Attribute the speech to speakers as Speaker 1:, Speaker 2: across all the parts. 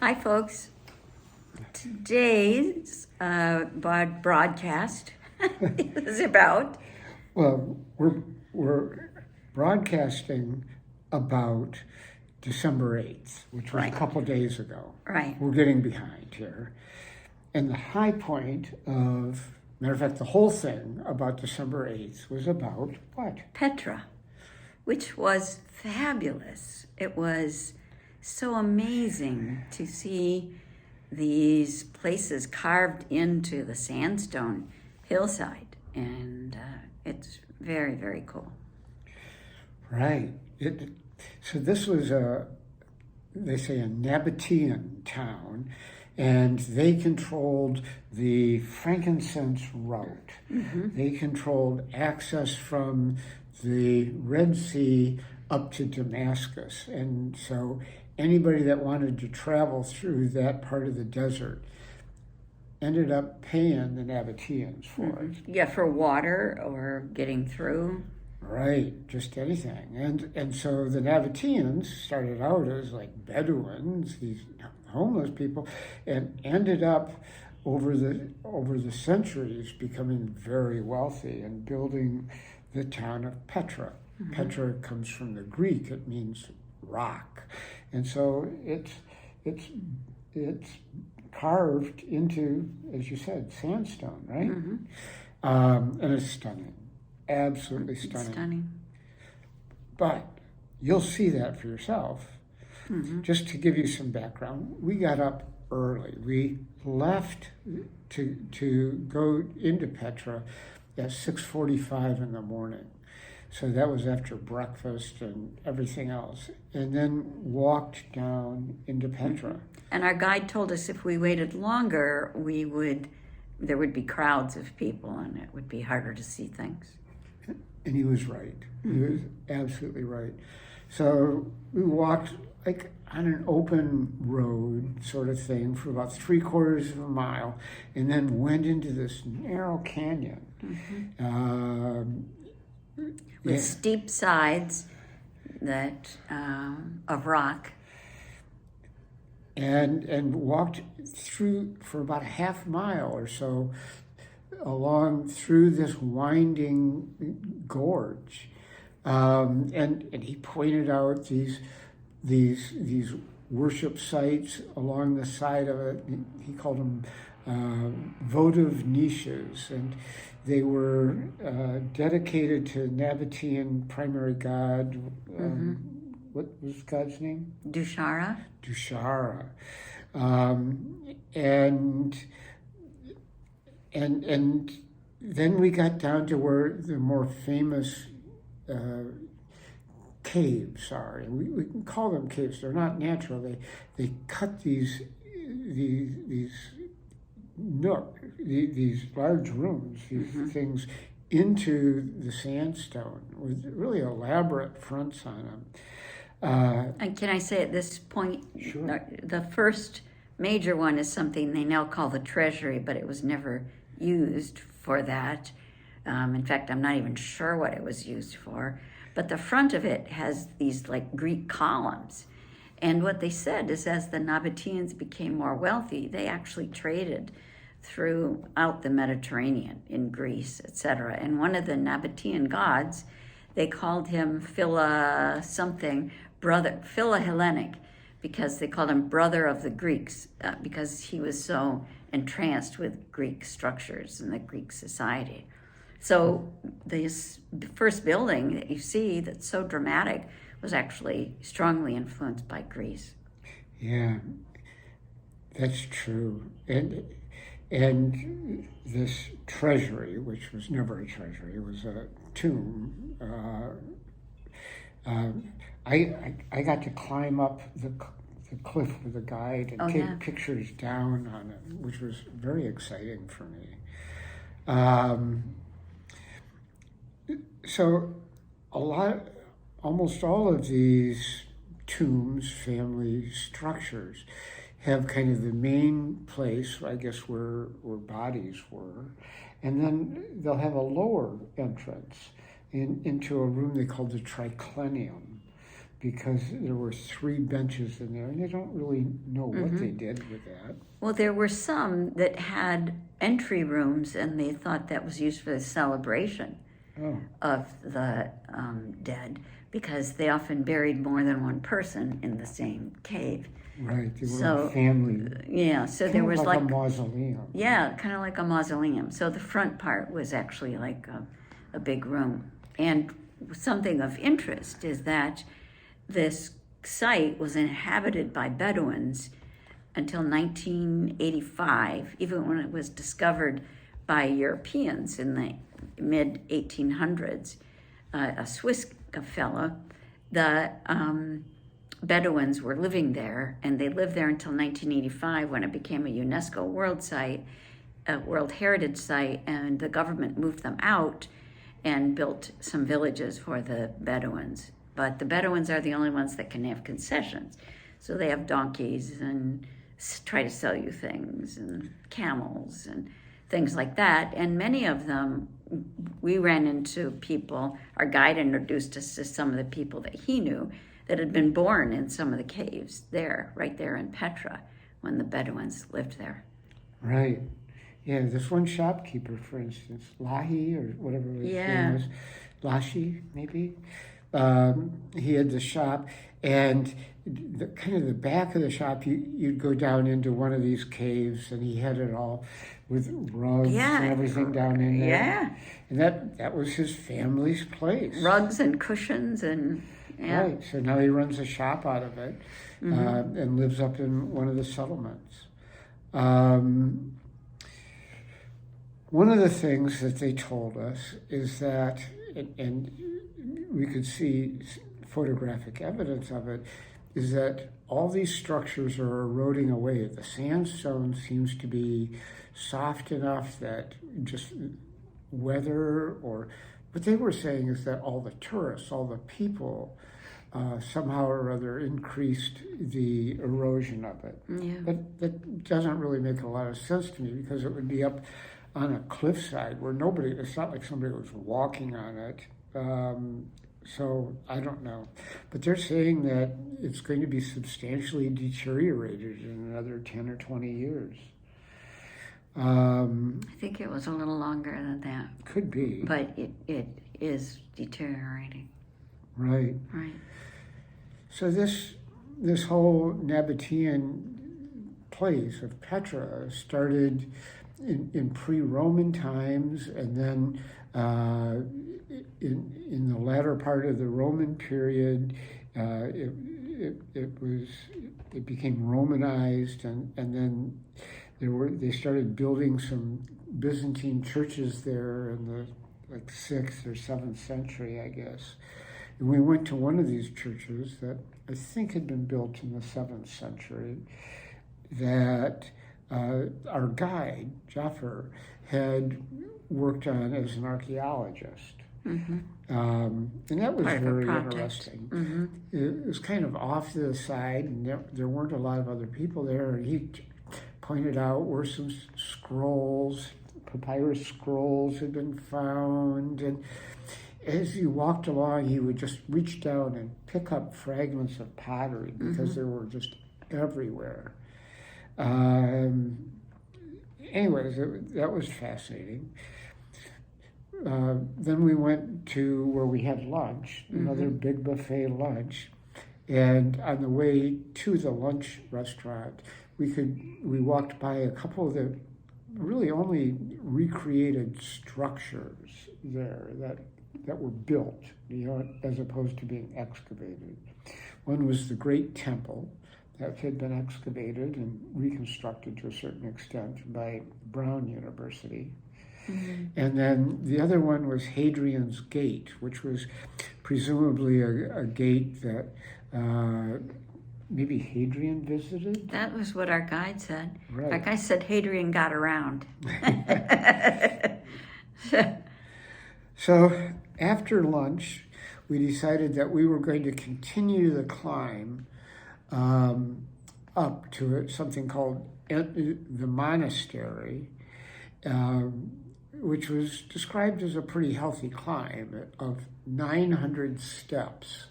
Speaker 1: Hi, folks. Today's broadcast is about
Speaker 2: Well, we're broadcasting about December 8th, which was
Speaker 1: Right.
Speaker 2: a couple days ago.
Speaker 1: Right.
Speaker 2: We're getting behind here. And the high point of, matter of fact, the whole thing about December 8th was about what?
Speaker 1: Petra, which was fabulous. It was so amazing to see these places carved into the sandstone hillside, and it's very, very cool.
Speaker 2: Right. So this was they say a Nabatean town, and they controlled the frankincense route.
Speaker 1: Mm-hmm.
Speaker 2: They controlled access from the Red Sea up to Damascus. And so anybody that wanted to travel through that part of the desert ended up paying the Nabateans for it.
Speaker 1: Yeah, for water or getting through.
Speaker 2: Right, just anything. And so the Nabateans started out as like Bedouins, these homeless people, and ended up over the centuries becoming very wealthy and building the town of Petra.
Speaker 1: Mm-hmm.
Speaker 2: Petra comes from the Greek, it means rock. And so it's carved into, as you said, sandstone, right?
Speaker 1: Mm-hmm.
Speaker 2: And it's stunning. Absolutely
Speaker 1: It's
Speaker 2: stunning.
Speaker 1: stunning.
Speaker 2: But you'll see that for yourself.
Speaker 1: Mm-hmm.
Speaker 2: Just to give you some background, we got up early. We left to go into Petra at 6:45 in the morning. So that was after breakfast and everything else. And then walked down into Petra.
Speaker 1: And our guide told us if we waited longer, there would be crowds of people and it would be harder to see things.
Speaker 2: And he was right. He was absolutely right. So we walked like on an open road sort of thing for about 3/4 of a mile, and then went into this narrow canyon.
Speaker 1: With steep sides of rock.
Speaker 2: And walked through for about a half mile or so along through this winding gorge, and he pointed out these worship sites along the side of it. He called them votive niches, and they were dedicated to Nabatean primary god. What was God's name?
Speaker 1: Dushara.
Speaker 2: And then we got down to where the more famous caves are. And we can call them caves. They're not natural. They cut these large rooms, these things into the sandstone with really elaborate fronts on them.
Speaker 1: And can I say at this point,
Speaker 2: Sure.
Speaker 1: The first major one is something they now call the treasury, but it was never used for that. In fact, I'm not even sure what it was used for. But the front of it has these like Greek columns. And what they said is as the Nabateans became more wealthy, they actually traded throughout the Mediterranean, in Greece, etc. And one of the Nabatean gods, they called him Phila-Hellenic, because they called him brother of the Greeks, because he was so entranced with Greek structures and the Greek society. So this first building that you see that's so dramatic was actually strongly influenced by Greece.
Speaker 2: Yeah, that's true. And this treasury, which was never a treasury, it was a tomb. I got to climb up the cliff with a guide and take pictures down on it, which was very exciting for me. So almost all of these tombs, family structures, have kind of the main place, I guess, where bodies were, and then they'll have a lower entrance into a room they call the triclinium. because there were 3 benches in there, and they don't really know what they did with that.
Speaker 1: Well, there were some that had entry rooms, and they thought that was used for the celebration of the dead, because they often buried more than one person in the same cave.
Speaker 2: Right, they were a family.
Speaker 1: Yeah, so there was
Speaker 2: like a mausoleum.
Speaker 1: Yeah, kind of like a mausoleum. So the front part was actually like a big room. And something of interest is that this site was inhabited by Bedouins until 1985, even when it was discovered by Europeans in the mid 1800s. A Swiss fellow, the Bedouins were living there, and they lived there until 1985 when it became a UNESCO World Site, a World Heritage Site, and the government moved them out and built some villages for the Bedouins. But the Bedouins are the only ones that can have concessions. So they have donkeys and try to sell you things, and camels and things like that. And many of them, we ran into people, our guide introduced us to some of the people that he knew that had been born in some of the caves there, right there in Petra, when the Bedouins lived there.
Speaker 2: Right. Yeah, this one shopkeeper, for instance, Lahi or whatever his name was, Lashi maybe. He had the shop, and the back of the shop, you'd go down into one of these caves, and he had it all with rugs and everything down in there.
Speaker 1: Yeah.
Speaker 2: And that was his family's place.
Speaker 1: Rugs and cushions and... Yeah.
Speaker 2: Right, so now he runs a shop out of it and lives up in one of the settlements. One of the things that they told us is that, and we could see photographic evidence of it, is that all these structures are eroding away. The sandstone seems to be soft enough that just weather or... What they were saying is that all the tourists, all the people, somehow or other increased the erosion of it.
Speaker 1: Yeah.
Speaker 2: But that doesn't really make a lot of sense to me, because it would be up on a cliffside where it's not like somebody was walking on it. So I don't know. But they're saying that it's going to be substantially deteriorated in another 10 or 20 years.
Speaker 1: I think it was a little longer than that.
Speaker 2: Could be.
Speaker 1: But it is deteriorating.
Speaker 2: Right.
Speaker 1: Right.
Speaker 2: So this whole Nabatean place of Petra started in pre-Roman times, and then in the latter part of the Roman period, it became Romanized, and then they started building some Byzantine churches there in the 6th or 7th century, I guess. And we went to one of these churches that I think had been built in the 7th century, that our guide, Jaffer, had worked on as an archaeologist. Mm-hmm. And that was very interesting. Mm-hmm. It was kind of off to the side, and there weren't a lot of other people there. And he pointed out where some scrolls, papyrus scrolls, had been found. And as he walked along, he would just reach down and pick up fragments of pottery, because they were just everywhere. Anyways, that was fascinating. Then we went to where we had lunch, another big buffet lunch. And on the way to the lunch restaurant, we walked by a couple of the really only recreated structures there that were built, as opposed to being excavated. One was the Great Temple that had been excavated and reconstructed to a certain extent by Brown University. Mm-hmm. And then the other one was Hadrian's Gate, which was presumably a gate that maybe Hadrian visited?
Speaker 1: That was what our guide said.
Speaker 2: Right.
Speaker 1: Our guide said Hadrian got around.
Speaker 2: So after lunch, we decided that we were going to continue the climb up to something called the monastery, which was described as a pretty healthy climb of 900 steps.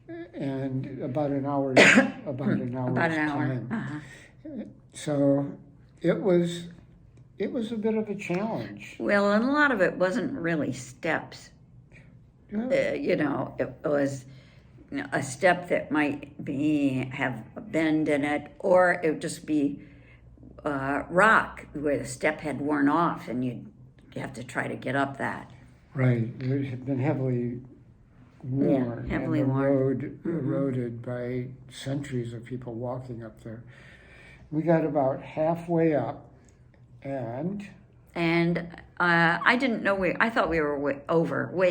Speaker 2: and about an hour's
Speaker 1: About an hour.
Speaker 2: time.
Speaker 1: Uh-huh.
Speaker 2: So it was a bit of a challenge.
Speaker 1: Well, and a lot of it wasn't really steps.
Speaker 2: Yeah.
Speaker 1: It was a step that might have a bend in it, or it would just be rock where the step had worn off, and you have to try to get up that.
Speaker 2: Right. It had been heavily worn,
Speaker 1: heavily
Speaker 2: and the
Speaker 1: worn.
Speaker 2: road eroded by centuries of people walking up there. We got about halfway up, and
Speaker 1: I didn't know I thought we were way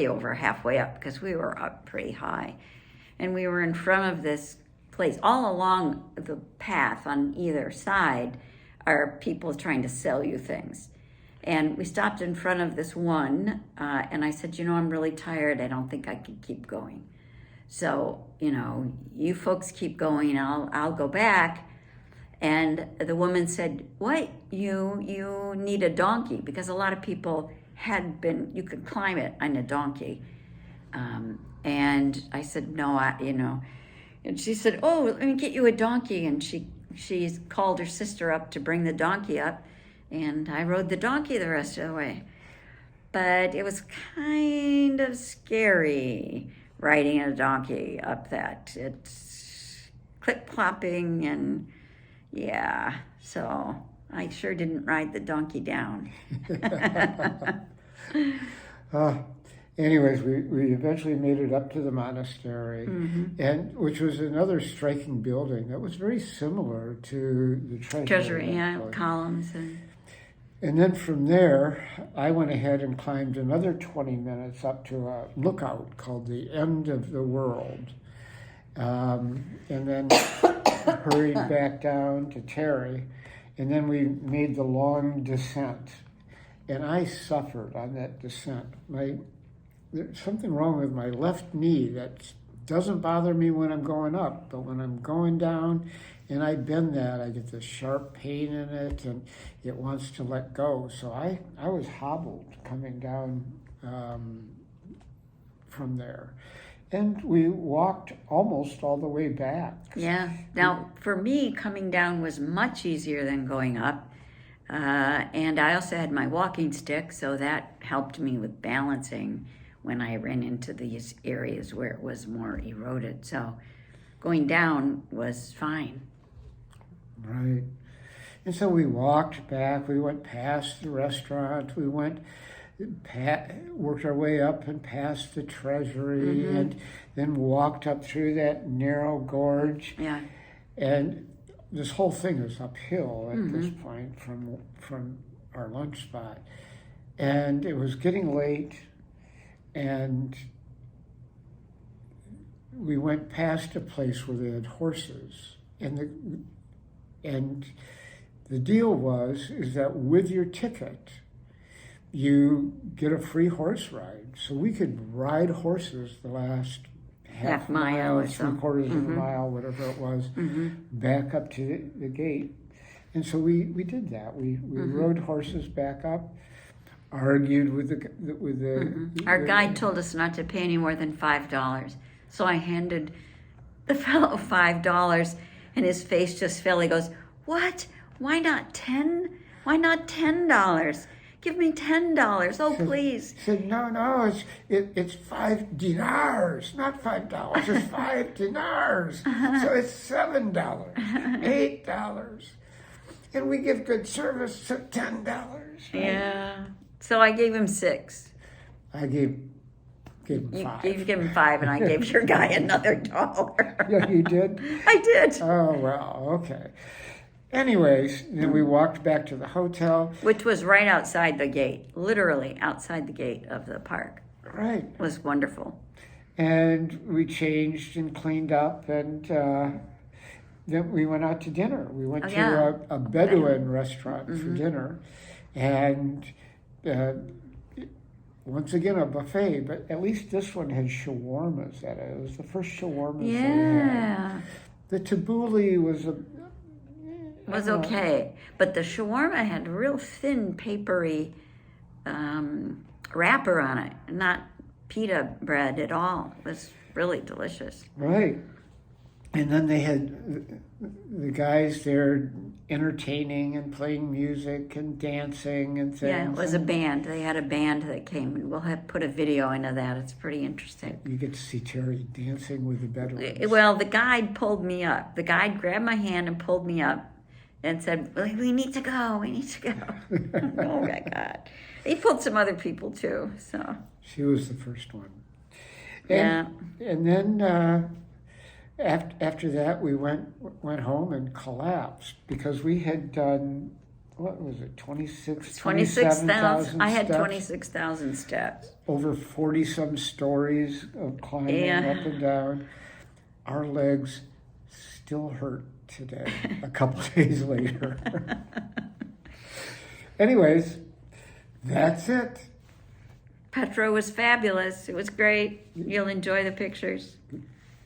Speaker 1: over halfway up, because we were up pretty high, and we were in front of this place. All along the path on either side are people trying to sell you things. And we stopped in front of this one, and I said, I'm really tired. I don't think I can keep going. So, you folks keep going. I'll go back. And the woman said, what? You need a donkey? Because a lot of people you could climb it on a donkey. And I said, no, And she said, oh, let me get you a donkey. And she called her sister up to bring the donkey up. And I rode the donkey the rest of the way. But it was kind of scary riding a donkey up that. It's clip-clopping and yeah. So I sure didn't ride the donkey down.
Speaker 2: Anyways, we eventually made it up to the monastery, and which was another striking building that was very similar to the treasury.
Speaker 1: Columns.
Speaker 2: And then from there, I went ahead and climbed another 20 minutes up to a lookout called the End of the World. And then hurried back down to Terry. And then we made the long descent. And I suffered on that descent. There's something wrong with my left knee that doesn't bother me when I'm going up, but when I'm going down and I bend that, I get this sharp pain in it, and it wants to let go. So I was hobbled coming down from there. And we walked almost all the way back.
Speaker 1: Yeah. Now, for me, coming down was much easier than going up. And I also had my walking stick, so that helped me with balancing when I ran into these areas where it was more eroded. So going down was fine.
Speaker 2: Right. And so we walked back. We went past the restaurant. We worked our way up and past the treasury, and then walked up through that narrow gorge.
Speaker 1: Yeah.
Speaker 2: And this whole thing is uphill at this point from our lunch spot. And it was getting late, and we went past a place where they had horses. And the deal is that with your ticket, you get a free horse ride. So we could ride horses the last half mile,
Speaker 1: or so.
Speaker 2: 3/4 of a mile, whatever it was, back up to the gate. And so we did that. We rode horses back up, argued with the
Speaker 1: Our guide told us not to pay any more than $5. So I handed the fellow $5, and his face just fell. He goes, "What? Why not 10? Why not $10? Give me $10. Oh, please."
Speaker 2: He said, no, it's 5 dinars, not $5. It's 5 dinars. So it's $7, $8. And we give good service, so $10. Right?
Speaker 1: Yeah. So I gave him 6.
Speaker 2: I gave him 5.
Speaker 1: You gave him 5, and I gave your guy another $1.
Speaker 2: Yeah, you did?
Speaker 1: I did.
Speaker 2: Oh, well, okay. Anyways, then we walked back to the hotel.
Speaker 1: Which was right outside the gate, literally outside the gate of the park.
Speaker 2: Right.
Speaker 1: It was wonderful.
Speaker 2: And we changed and cleaned up, and then we went out to dinner. We went to a Bedouin restaurant for dinner, and once again a buffet, but at least this one had shawarmas at it. It was the first shawarmas they had. The tabbouleh was
Speaker 1: okay, but the shawarma had real thin, papery wrapper on it, not pita bread at all. It was really delicious.
Speaker 2: Right. And then they had the guys there entertaining and playing music and dancing and things.
Speaker 1: Yeah, it was a band. They had a band that came, and we'll have put a video into that. It's pretty interesting.
Speaker 2: You get to see Terry dancing with the veterans.
Speaker 1: Well, the guide pulled me up. The guide grabbed my hand and pulled me up and said, "We need to go. We need to go." Oh my God! He pulled some other people too. So
Speaker 2: She was the first one.
Speaker 1: yeah.
Speaker 2: And then after that, we went home and collapsed because we had done, what was it, 27,000
Speaker 1: I had
Speaker 2: steps?
Speaker 1: 26,000 steps.
Speaker 2: Over 40-some stories of climbing up and down. Our legs still hurt today, a couple days later. Anyways, that's it.
Speaker 1: Petra was fabulous. It was great. You'll enjoy the pictures.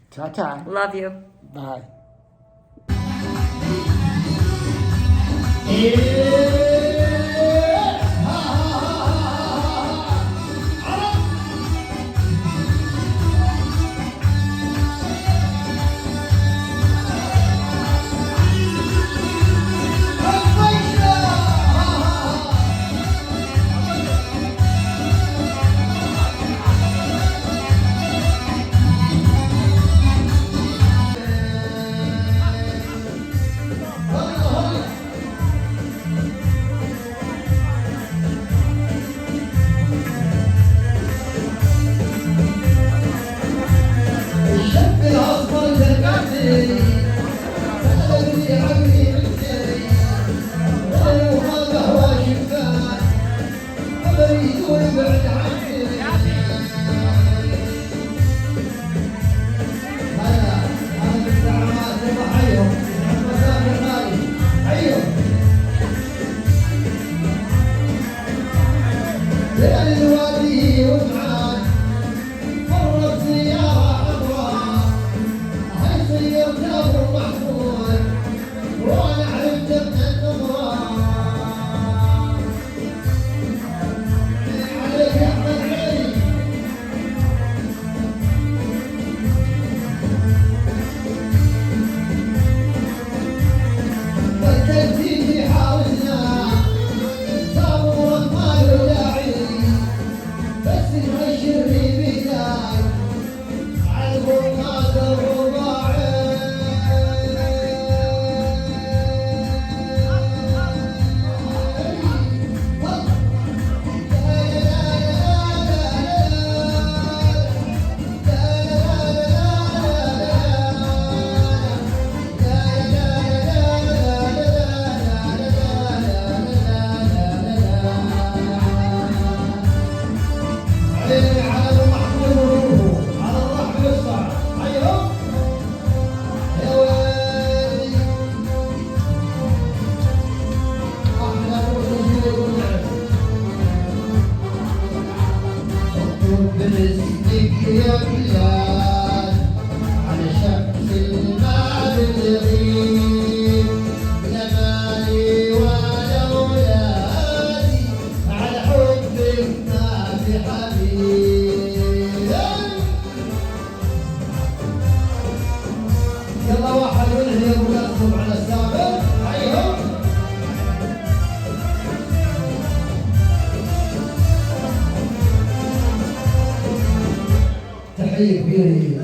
Speaker 2: Ta-ta.
Speaker 1: Love you.
Speaker 2: Bye.
Speaker 3: تحية كبيرة